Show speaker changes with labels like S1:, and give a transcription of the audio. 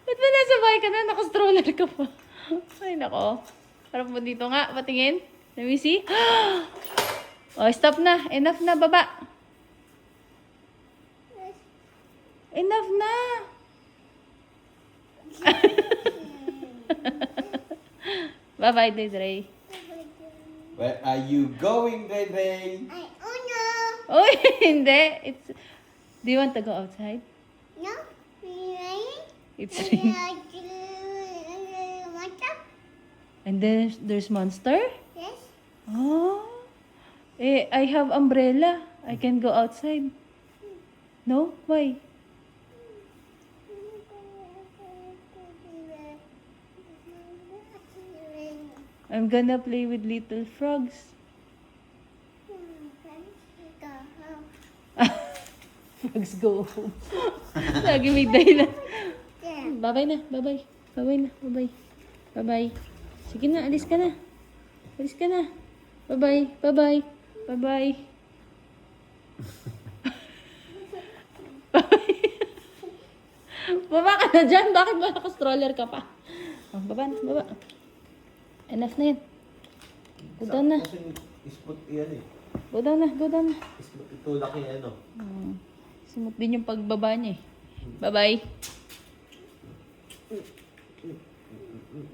S1: Ba't ba nasa bahay ka na? Naka-stroller ka pa. Ay, nako. Harap mo dito nga. Patingin. Let me see. Oh, stop na. Enough na, baba. Enough na. Bye-bye, Dre.
S2: Where are you going, Dre?
S1: Uy, hindi. Do you want to go outside?
S3: No,
S1: It's raining. And then there's monster?
S3: Yes.
S1: Oh. I have umbrella. I can go outside. No? Why? I'm gonna play with little frogs. Frogs go home. Lagi may dahilan. Bye-bye na. Bye-bye. Bye-bye na. Bye-bye. Bye-bye. Sige na. Alis ka na. Alis ka na. Bye-bye. Bye-bye. Bye-bye. Baba ka na dyan. Bakit ba naka-stroller ka pa? Oh, baba na. Baba. Enough na yan. Go down na.
S2: Kasi ispot yan eh.
S1: Go down na. Go down na.
S2: Itulak yung ano.
S1: Simot din yung pagbaba niya eh. Bye-bye.